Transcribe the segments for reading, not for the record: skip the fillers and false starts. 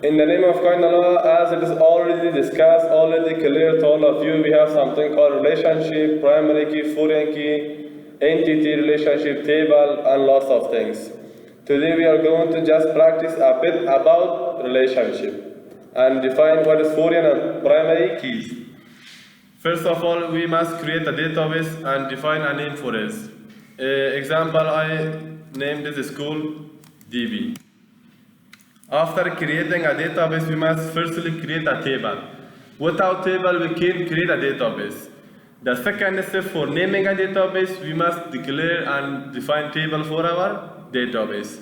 In the name of kind Allah, as it is already discussed, already clear to all of you, we have something called relationship, primary key, foreign key, entity relationship table, and lots of things. Today we are going to just practice a bit about relationship and define what is foreign and primary keys. First of all, we must create a database and define a name for it. Example, I named this school DB. After creating a database, we must firstly create a table. Without table, we can't create a database. The second step for naming a database, we must declare and define table for our database.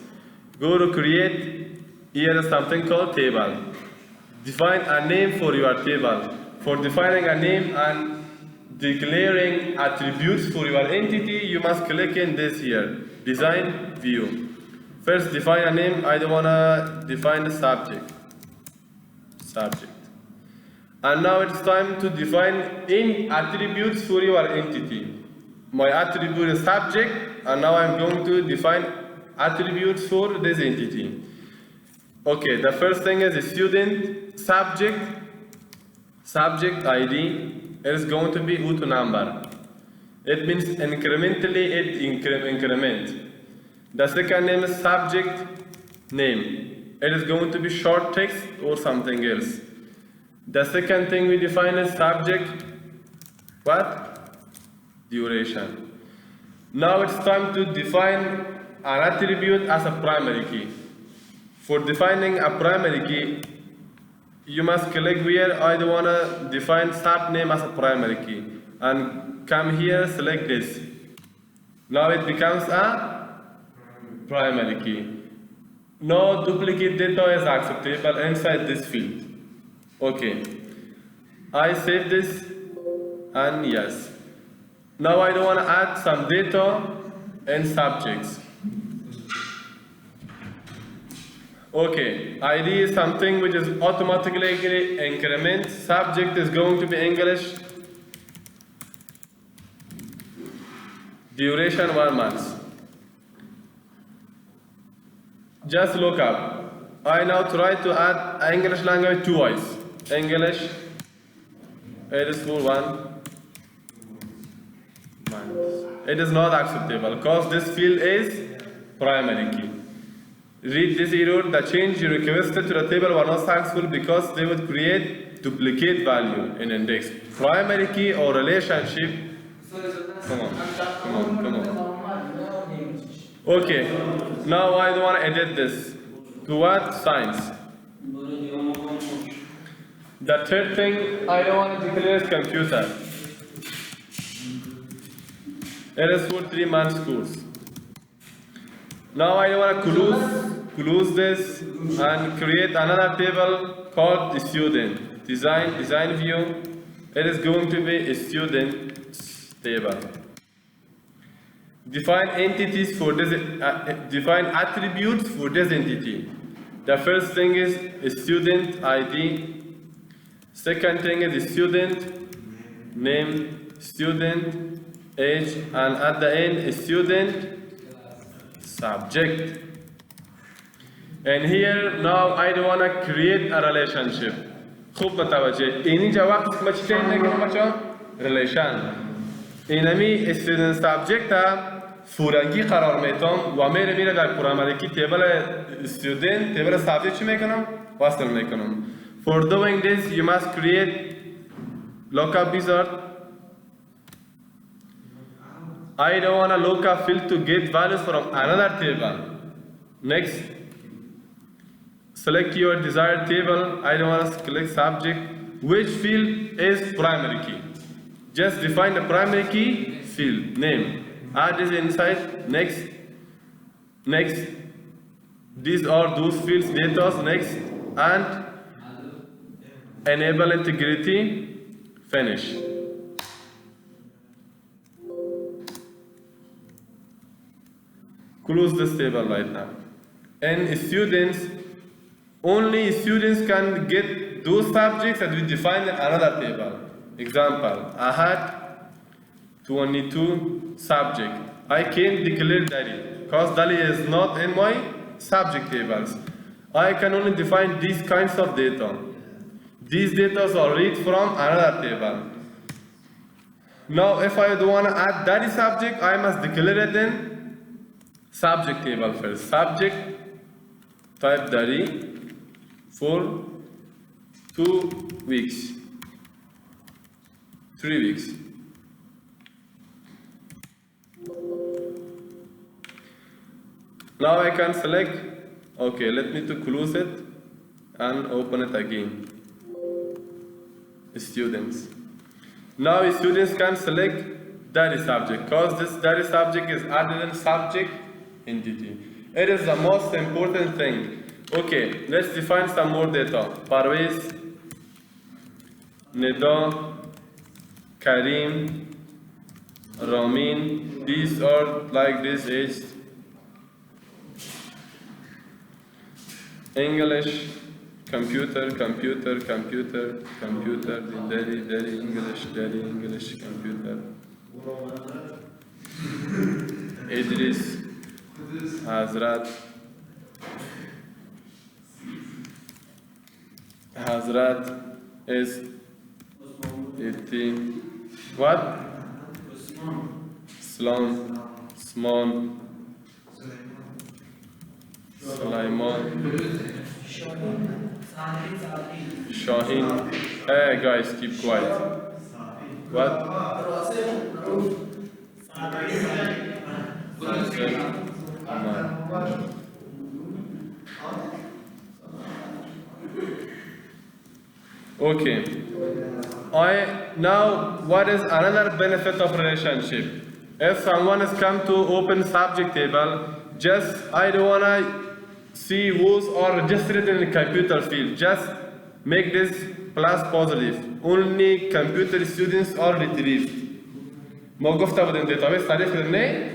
Go to create, here is something called table. Define a name for your table. For defining a name and declaring attributes for your entity, you must click in this here, design view. First, define a name. I don't want to define the subject. And now it's time to define in attributes for your entity. My attribute is subject, and now I'm going to define attributes for this entity. Okay, the first thing is student subject ID. It is going to be auto number. It means incrementally it increment. The second name is subject name. It is going to be short text or something else. The second thing we define is subject, what? Duration. Now it's time to define an attribute as a primary key. For defining a primary key, you must click here, I don't want to define sub name as a primary key. And come here, select this. Now it becomes a primary key. No duplicate data is acceptable inside this field. Okay. I save this and yes. Now I don't want to add some data in subjects. Okay. ID is something which is automatically increment. Subject is going to be English. Duration 1 month. Just look up. I now try to add English language twice. English, it is for 1 month. It is not acceptable because this field is primary key. Read this error. The change you requested to the table were not successful because they would create duplicate value in index. Primary key or relationship. Come on. Okay, now I want to edit this. To what? Science. The third thing I don't want to declare is computer. It is for 3 months course. Now I want to close this and create another table called student. Design view. It is going to be a student table. Define entities for this. Define attributes for this entity. The first thing is student ID. Second thing is student name, student age, and at the end student subject. And here now I don't want to create a relationship. خوب متوجه. اینجا وقت ما چی نگیم بچه؟ relation. اینمی student subject فورنگی قرار میتم و میره در پرایمری کی تیبل student تیبل subject چی میکنم؟ وصل میکنم. For doing this, you must create lookup wizard. I don't want a lookup field to get values from another table. Next, select your desired table. I don't want to click subject. Which field is primary key? Just define the primary key field name. Add this inside. Next. These are those fields data. Next and enable integrity, finish. Close this table right now. And students, only students can get those subjects that we define in another table. Example, I had 22 subject. I can't declare Dali because Dali is not in my subject tables. I can only define these kinds of data. These data are read from another table. Now, if I do want to add that subject, I must declare it in subject table first. Subject type dari for 2 weeks, 3 weeks. Now I can select, okay, let me to close it and open it again. Students. Now students can select that subject because this that subject is added in subject entity. It is the most important thing. Okay, let's define some more data. Parvez, Nida, Karim, Ramin, these are like this age. English, computer, computer, computer, computer, Dari, English, computer. Idris, Hazrat, is 80. What? Islam, Usman, Sulaiman, Shaheen. Hey guys, keep quiet. What? Okay. Now what is another benefit of relationship? If someone has come to open subject table, just I don't wanna see who's are registered in the computer field. Just make this plus positive. Only computer students are retrieved. ما گفته بودیم دیتابیس تعریف کردیم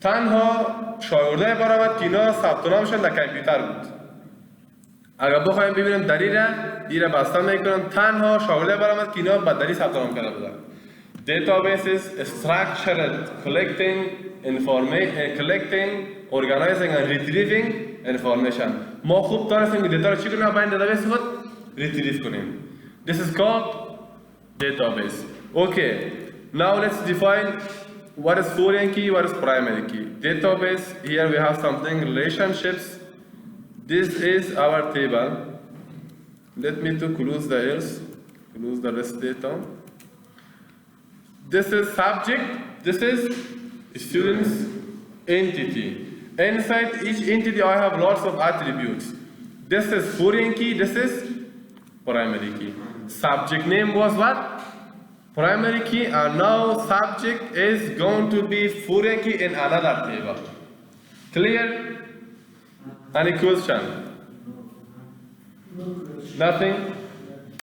تنها شاگردای برآمد که اینا ثبت نامشون در کامپیوتر بود. اگر بخوایم ببینیم دلیل ایره بسته میکنن تنها شاگردای برآمد که اینا با دلیل ثبت نام کرده بودن. Database is structured, collecting, organizing and retrieving information. ما خوب دانستیم که دیتا رو چی کنیم باید دیتابیس خود retrieve کنیم. This is called database. Okay. Now let's define what is foreign key, what is primary key. Database, here we have something, relationships. This is our table. Let me to close the else, close the rest data. This is subject, this is students entity. Inside each entity I have lots of attributes. This is foreign key, this is primary key. Subject name was what? Primary key, and now subject is going to be foreign key in another table. Clear? Any question? Nothing?